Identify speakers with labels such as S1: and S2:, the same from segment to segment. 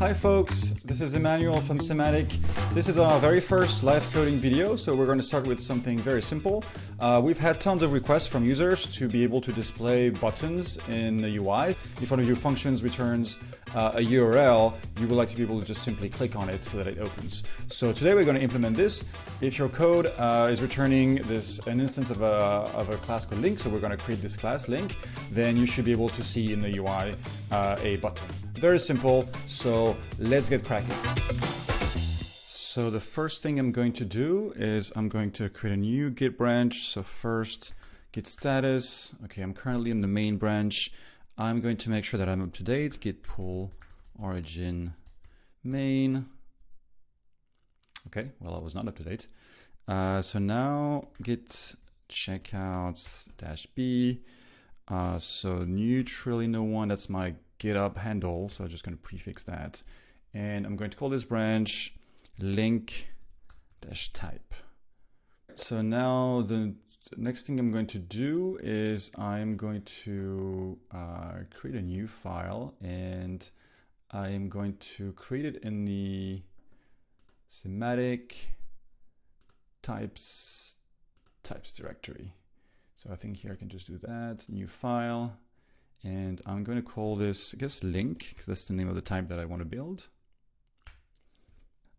S1: Hi folks, this is Emmanuel from Sematic. This is our very first live coding video, so we're going to start with something very simple. We've had tons of requests from users to be able to display buttons in the UI. If one of your functions returns a URL, you would like to be able to just simply click on it so that it opens. So today we're going to implement this. If your code is returning an instance of a class called link, so we're going to create this class link, then you should be able to see in the UI a button. Very simple, so let's get cracking. So the first thing I'm going to do is I'm going to create a new Git branch. So first, Git status. Okay, I'm currently in the main branch. I'm going to make sure that I'm up to date. Git pull origin main. Okay, well, I was not up to date. So now git checkouts -b. So neutrally-no1, that's my GitHub handle. So I'm just going to prefix that. And I'm going to call this branch link-type. So now the next thing I'm going to do is I'm going to create a new file, and I am going to create it in the Sematic types directory. So I think here I can just do that, new file, and I'm going to call this, I guess, link, because that's the name of the type that I want to build.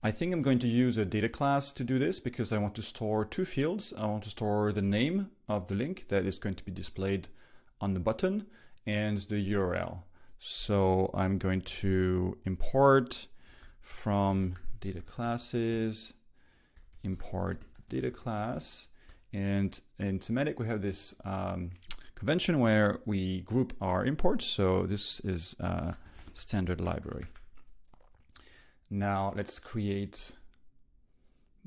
S1: I think I'm going to use a data class to do this because I want to store two fields. I want to store the name of the link that is going to be displayed on the button and the URL. So I'm going to import from data classes, import data class. And in Sematic, we have this convention where we group our imports. So this is a standard library. Now let's create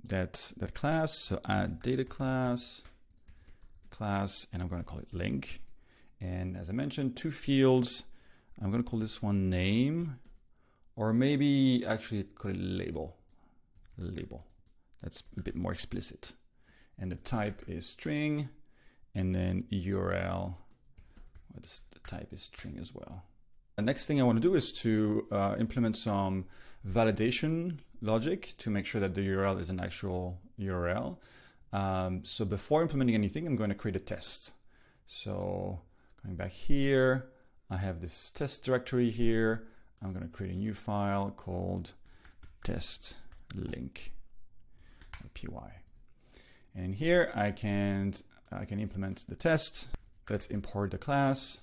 S1: that class. So add data class, and I'm going to call it link. And as I mentioned, two fields. I'm going to call this one name, or maybe actually call it label. That's a bit more explicit. And the type is string, and then URL, the type is string as well. The next thing I want to do is to implement some validation logic to make sure that the URL is an actual URL. So before implementing anything, I'm going to create a test. So going back here, I have this test directory here. I'm going to create a new file called test link.py. And in here, I can implement the test. Let's import the class.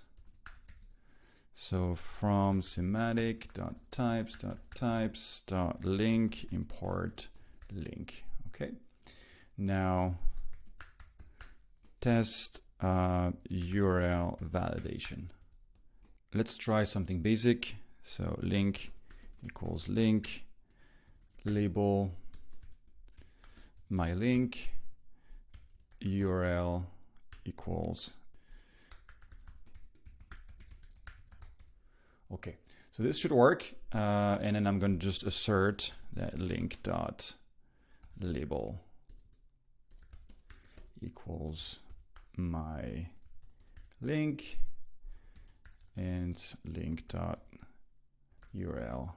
S1: So from sematic.types.link import link. Okay. Now test URL validation. Let's try something basic. So link equals link, label my link, URL equals. Okay, so this should work. And then I'm going to just assert that link.label equals my link, and link.url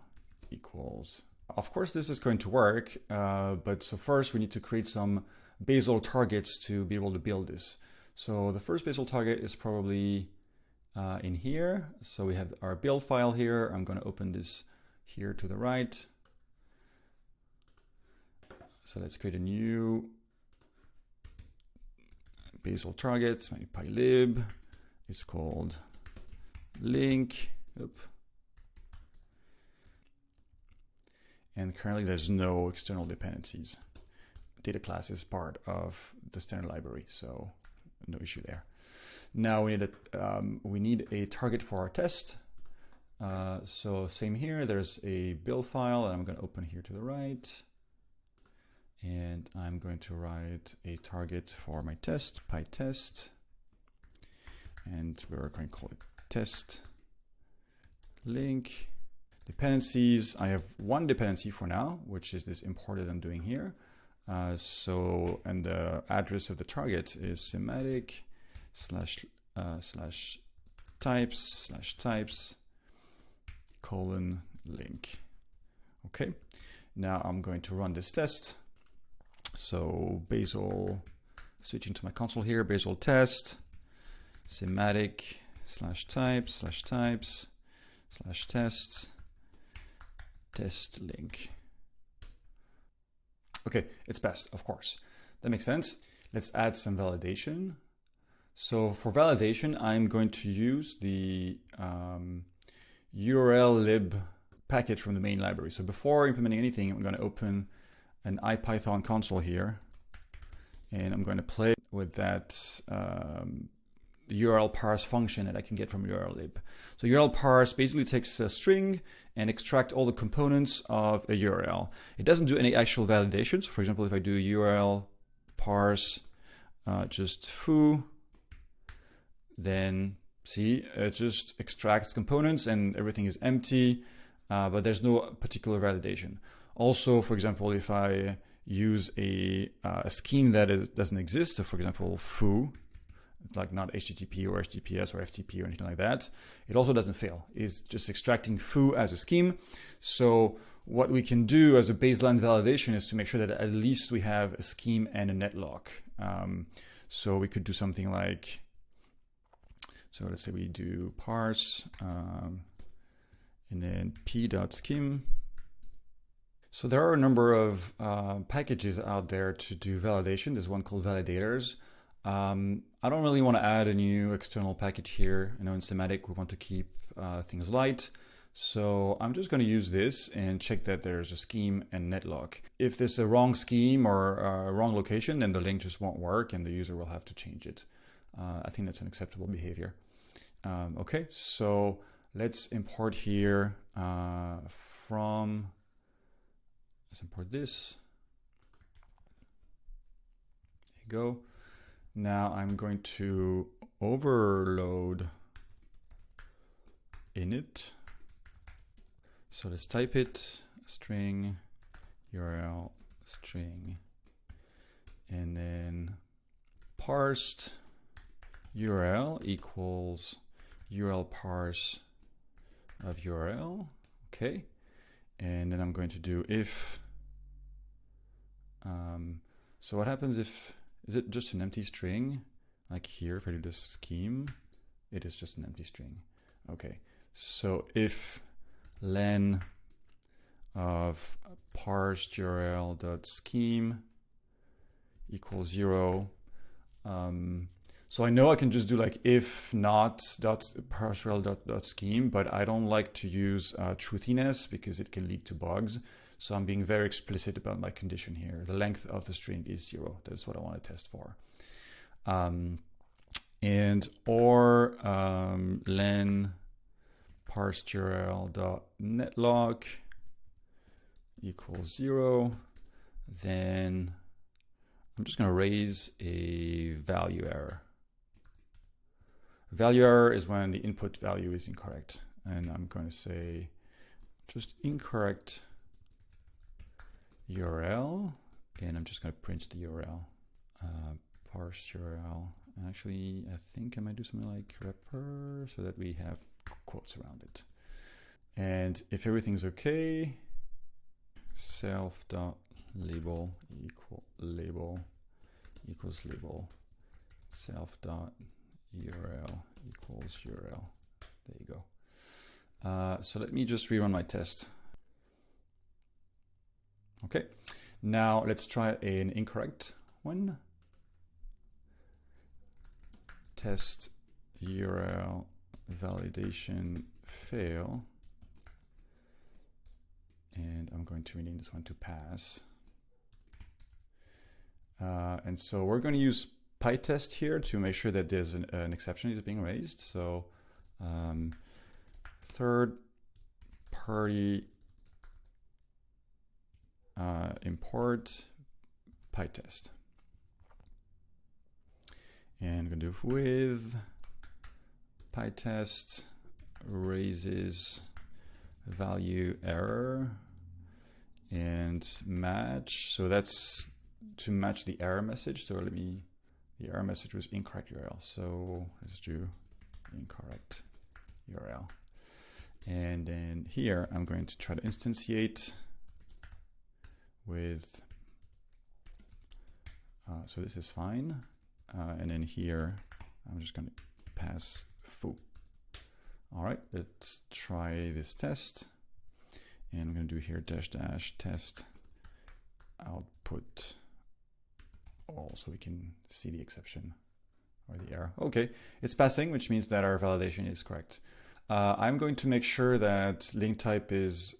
S1: equals. Of course, this is going to work, but so first we need to create some Bazel targets to be able to build this. So the first Bazel target is probably in here. So we have our build file here. I'm going to open this here to the right. So let's create a new Bazel target, pylib. It's called link. And currently there's no external dependencies. Data class is part of the standard library, so no issue there. Now we need a target for our test. So same here, there's a build file that I'm going to open here to the right. And I'm going to write a target for my test, pytest. And we're going to call it test link. Dependencies, I have one dependency for now, which is this imported I'm doing here. And the address of the target is Sematic /types/types : link. Okay, now I'm going to run this test. So Bazel, switching to my console here, Bazel test, Sematic /types /test, test link. Okay, it's passed, of course. That makes sense. Let's add some validation. So for validation, I'm going to use the URL lib package from the main library. So before implementing anything, I'm going to open an IPython console here, and I'm going to play with that URL parse function that I can get from URL lib. So URL parse basically takes a string and extract all the components of a URL. It doesn't do any actual validation. So for example, if I do URL parse just foo, then see, it just extracts components and everything is empty, but there's no particular validation. Also, for example, if I use a scheme that doesn't exist, so for example, foo, like not HTTP or HTTPS or FTP or anything like that, it also doesn't fail. It's just extracting foo as a scheme. So what we can do as a baseline validation is to make sure that at least we have a scheme and a netlock. So we could do something like, so let's say we do parse and then p.scheme. So there are a number of packages out there to do validation. There's one called validators. I don't really want to add a new external package here. I know in Sematic we want to keep things light. So I'm just going to use this and check that there's a scheme and netlock. If there's a wrong scheme or a wrong location, then the link just won't work and the user will have to change it. I think that's an acceptable behavior. Okay, so let's import here let's import this. There you go. Now I'm going to overload init. So let's type it, string URL string, and then parsed URL equals URL parse of URL. Okay, and then I'm going to do if. So what happens if, is it just an empty string? Like here, if I do the scheme, it is just an empty string. Okay, so if len of parsed URL.scheme equals 0. So I know I can just do like if not parsed URL.scheme, but I don't like to use truthiness because it can lead to bugs. So I'm being very explicit about my condition here. The length of the string is 0. That's what I want to test for. And or len parsed URL.netlock equals 0. Then I'm just going to raise a value error. Value error is when the input value is incorrect. And I'm going to say just incorrect URL, and I'm just going to print the URL. Parse URL. And actually, I think I might do something like wrapper so that we have quotes around it. And if everything's okay, self.label equals label, self.url equals URL. There you go. So let me just rerun my test. Okay, now let's try an incorrect one. Test URL validation fail. And I'm going to rename this one to pass. And so we're going to use PyTest here to make sure that there's an exception is being raised. So third party import PyTest. And I'm going to do with PyTest raises value error and match. So that's to match the error message. So the error message was incorrect URL. So let's do incorrect URL. And then here I'm going to try to instantiate with, so this is fine. And then here, I'm just going to pass foo. All right, let's try this test. And I'm going to do here dash dash test output all, so we can see the exception or the error. Okay, it's passing, which means that our validation is correct. I'm going to make sure that link type is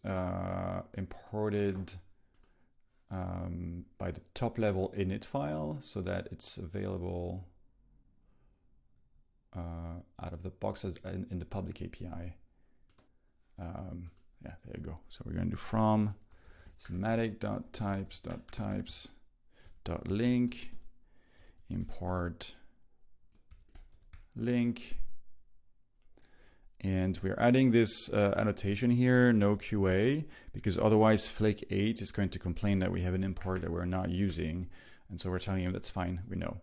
S1: imported by the top level init file so that it's available out of the box as in the public API. Yeah, there you go. So we're going to do from sematic.types.types.link import link. And we're adding this annotation here, no QA, because otherwise Flake 8 is going to complain that we have an import that we're not using. And so we're telling him that's fine, we know.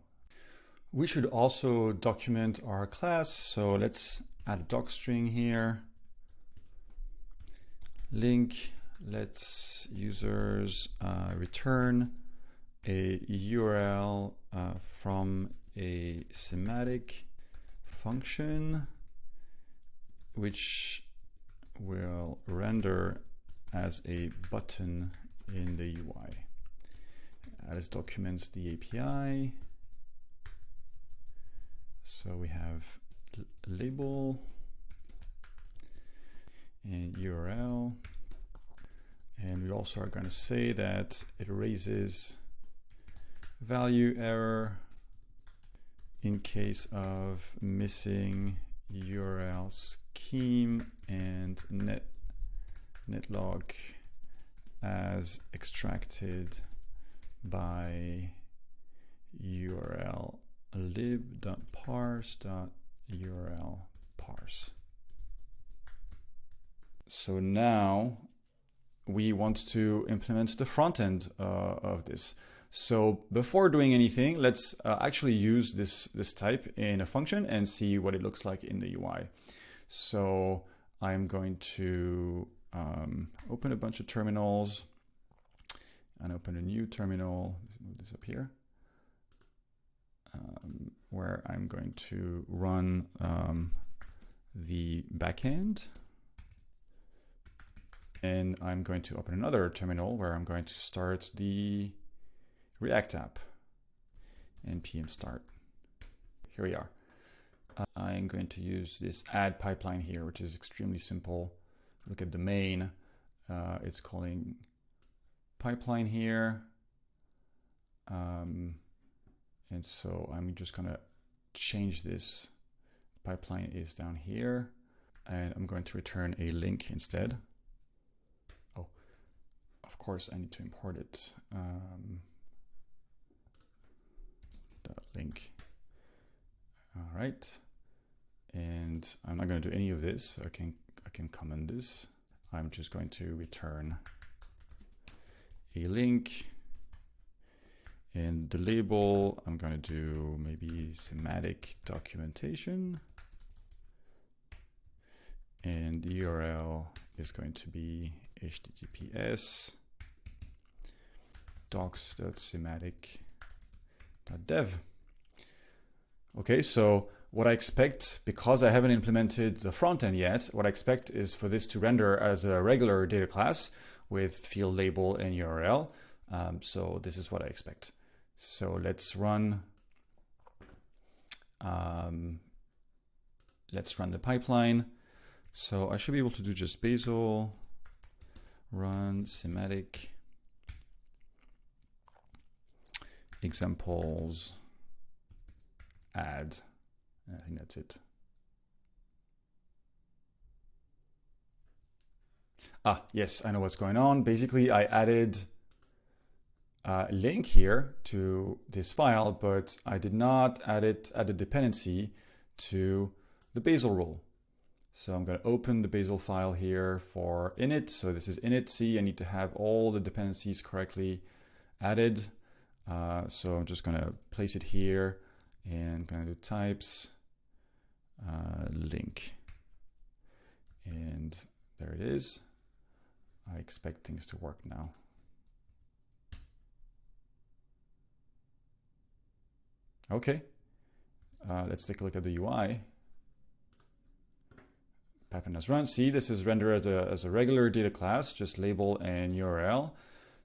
S1: We should also document our class. So let's add a docstring here. Link, let's users return a URL from a Sematic function, which will render as a button in the UI. This documents the API. So we have label and URL. And we also are going to say that it raises value error in case of missing URL scheme and netlog as extracted by URL lib.parse.url parse. So now we want to implement the front end of this. So before doing anything, let's actually use this type in a function and see what it looks like in the UI. So I'm going to open a bunch of terminals and open a new terminal. Let's move this up here, where I'm going to run the backend. And I'm going to open another terminal where I'm going to start the React app, npm start. Here we are. I'm going to use this add pipeline here, which is extremely simple. Look at the main. It's calling pipeline here. And so I'm just going to change this. Pipeline is down here. And I'm going to return a link instead. Oh, of course, I need to import it. Link. All right, and I'm not going to do any of this. I can comment this. I'm just going to return a link, and the label I'm going to do maybe Sematic documentation, and the URL is going to be https docs.sematic.dev. Okay, so what I expect, because I haven't implemented the front end yet, what I expect is for this to render as a regular data class with field label and URL. So this is what I expect. So let's run the pipeline. So I should be able to do just Bazel, run Sematic examples, add, and I think that's it. Ah, yes, I know what's going on. Basically, I added a link here to this file, but I did not add a dependency to the Bazel rule. So I'm going to open the Bazel file here for init. So this is init. See, I need to have all the dependencies correctly added. So I'm just going to place it here and going to do types link. And there it is. I expect things to work now. Okay, let's take a look at the UI. Pipeline has run. See, this is rendered as a regular data class, just label and URL.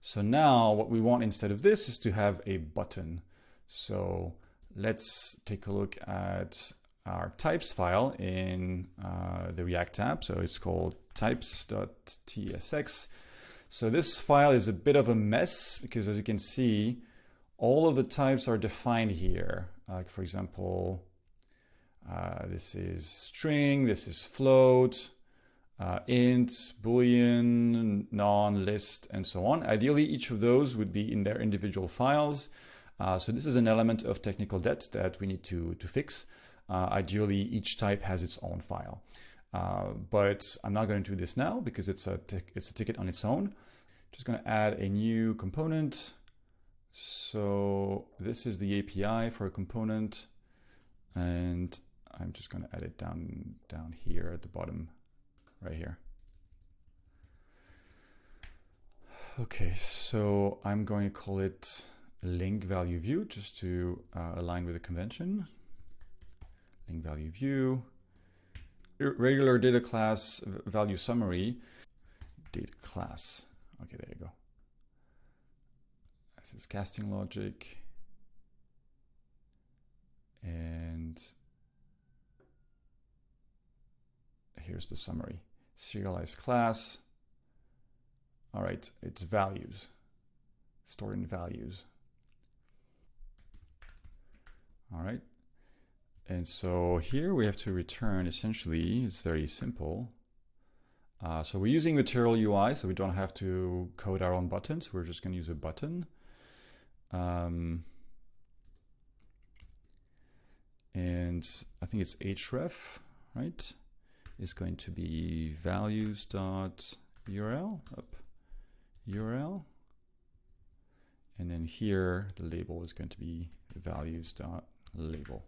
S1: So now what we want instead of this is to have a button. So let's take a look at our types file in the React app. So it's called types.tsx. So this file is a bit of a mess because, as you can see, all of the types are defined here. Like, for example, this is string, this is float, int, boolean, non, list, and so on. Ideally, each of those would be in their individual files. So this is an element of technical debt that we need to fix. Ideally, each type has its own file. But I'm not going to do this now because it's a ticket on its own. Just going to add a new component. So this is the API for a component, and I'm just going to add it down here at the bottom, right here. Okay, so I'm going to call it link value view just to align with the convention. Link value view, regular data class value summary, data class. Okay, there you go. This is casting logic. And here's the summary. Serialized class. All right, it's values. Stored in values. All right. And so here we have to return, essentially, it's very simple. So we're using Material UI, so we don't have to code our own buttons. We're just going to use a button. And I think it's href, right? Is going to be values.url, URL. And then here, the label is going to be values.label.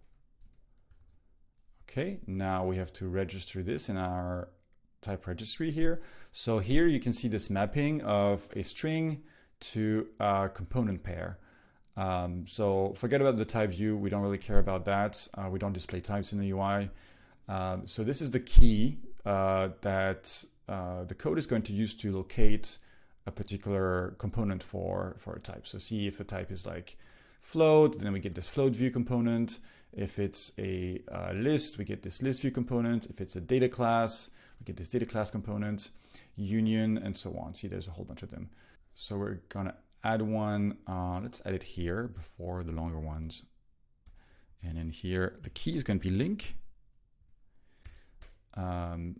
S1: Okay, now we have to register this in our type registry here. So here you can see this mapping of a string to a component pair. So forget about the type view. We don't really care about that. We don't display types in the UI. So this is the key that the code is going to use to locate a particular component for a type. So see if a type is like float, then we get this float view component. If it's a list, we get this list view component. If it's a data class, we get this data class component, union, and so on. See, there's a whole bunch of them. So we're gonna add one. Let's add it here before the longer ones. And then here, the key is going to be link. And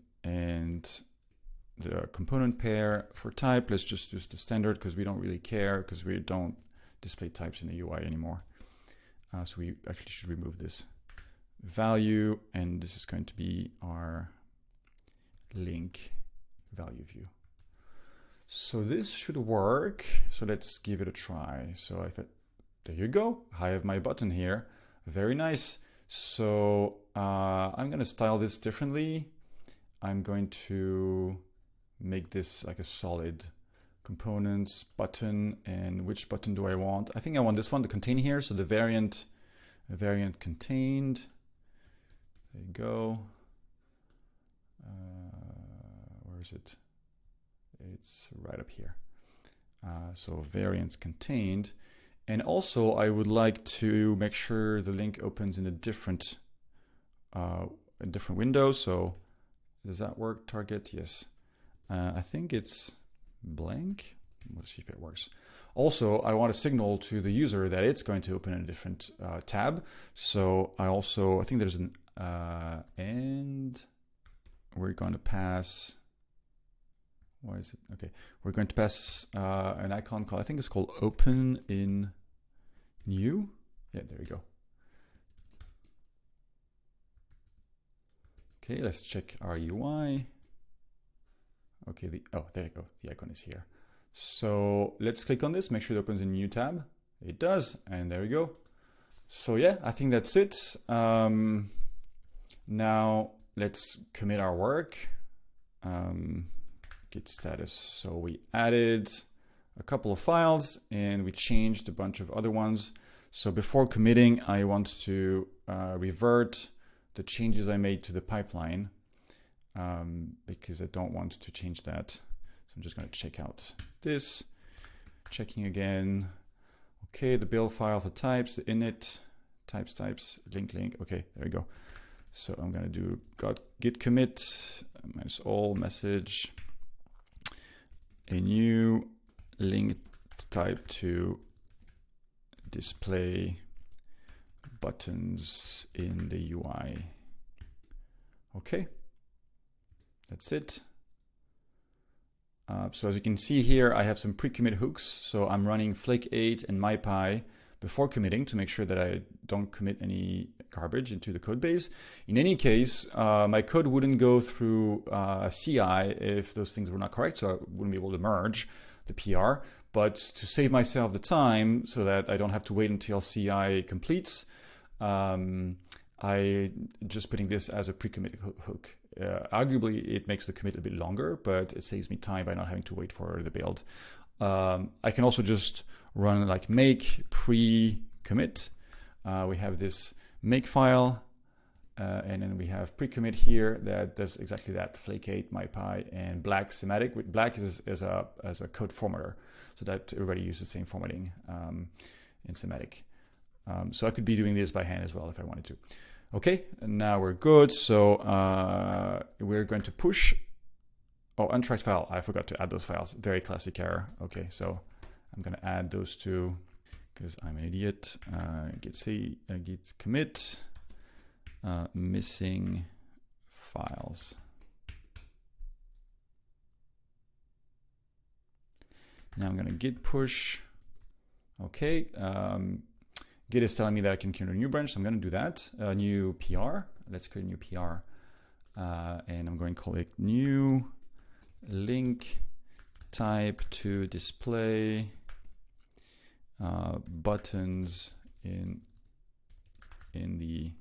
S1: the component pair for type, let's just use the standard because we don't really care because we don't display types in the UI anymore. So we actually should remove this value, and this is going to be our link value view. So this should work. So let's give it a try. So there you go. I have my button here. Very nice. So I'm going to style this differently. I'm going to make this like a solid components button. And which button do I want? I think I want this one to contain here. So the variant contained. There you go. Where is it? It's right up here. So variant contained. And also I would like to make sure the link opens in a different window. So does that work? Target, yes. I think it's blank. Let's see if it works. Also, I want to signal to the user that it's going to open in a different tab. So I think there's an and we're going to pass. Why is it? Okay, we're going to pass an icon called, I think it's called open in new. Yeah, there we go. Okay, let's check our UI. Okay, there you go. The icon is here. So let's click on this, make sure it opens in a new tab. It does, and there we go. So yeah, I think that's it. Now let's commit our work. Git status. So we added a couple of files and we changed a bunch of other ones. So before committing, I want to revert the changes I made to the pipeline because I don't want to change that. So I'm just going to check out this, checking again. Okay, the build file for types, the init, types, link. Okay, there we go. So I'm going to do git commit minus all message, a new link type to display buttons in the UI. Okay, that's it. So as you can see here, I have some pre-commit hooks. So I'm running Flake8 and MyPy before committing to make sure that I don't commit any garbage into the code base. In any case, my code wouldn't go through CI if those things were not correct, so I wouldn't be able to merge the PR. But to save myself the time so that I don't have to wait until CI completes, I just putting this as a pre-commit hook. Arguably, it makes the commit a bit longer, but it saves me time by not having to wait for the build. I can also just run like make pre-commit. We have this make file, and then we have pre-commit here that does exactly that: Flake8, MyPy, and black Sematic. Black is a code formatter, so that everybody uses the same formatting in Sematic. So I could be doing this by hand as well if I wanted to. Okay, and now we're good. So we're going to push. Oh, untracked file. I forgot to add those files. Very classic error. Okay, so I'm going to add those two because I'm an idiot. Git commit missing files. Now I'm going to git push. Okay. Git is telling me that I can create a new branch, so I'm going to do that. New PR. Let's create a new PR. And I'm going to call it new link type to display buttons in the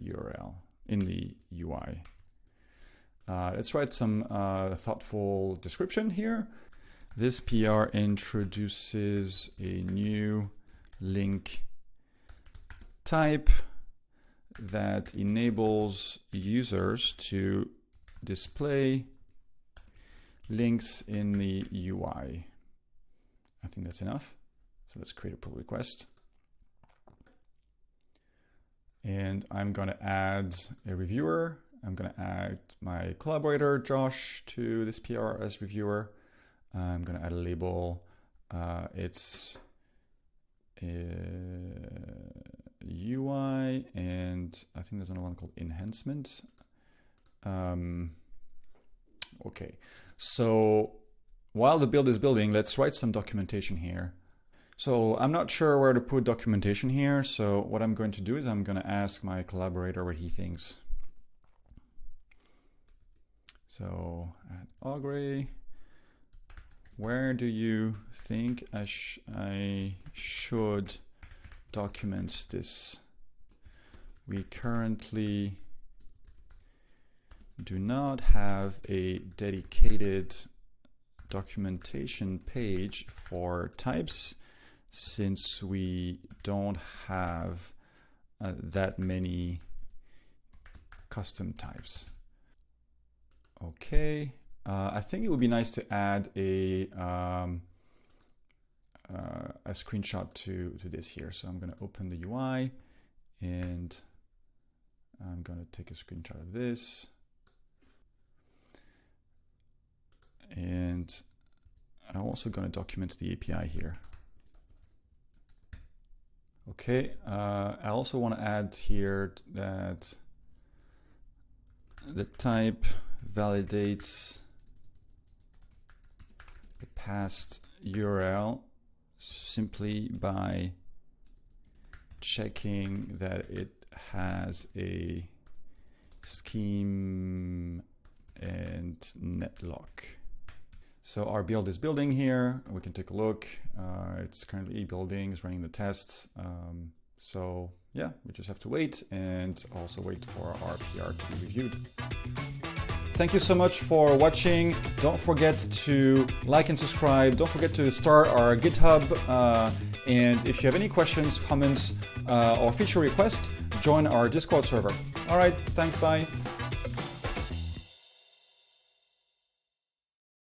S1: URL, in the UI. Let's write some thoughtful description here. This PR introduces a new link type that enables users to display links in the UI. I think that's enough. So let's create a pull request. And I'm going to add a reviewer. I'm going to add my collaborator, Josh, to this PR as reviewer. I'm going to add a label. It's UI, and I think there's another one called enhancement. Okay, so while the build is building, let's write some documentation here. So I'm not sure where to put documentation here. So what I'm going to do is I'm going to ask my collaborator what he thinks. So at Augrey, where do you think I should document this? We currently do not have a dedicated documentation page for types since we don't have that many custom types. Okay, I think it would be nice to add a screenshot to this here. So I'm going to open the UI and I'm going to take a screenshot of this. And I'm also going to document the API here. Okay, I also want to add here that the type validates the past URL simply by checking that it has a scheme and netlock. So our build is building here. We can take a look. It's currently building, it's running the tests. So yeah, we just have to wait and also wait for our PR to be reviewed. Thank you so much for watching. Don't forget to like and subscribe. Don't forget to start our GitHub And if you have any questions, comments, or feature requests, join our Discord server. All right, thanks, bye.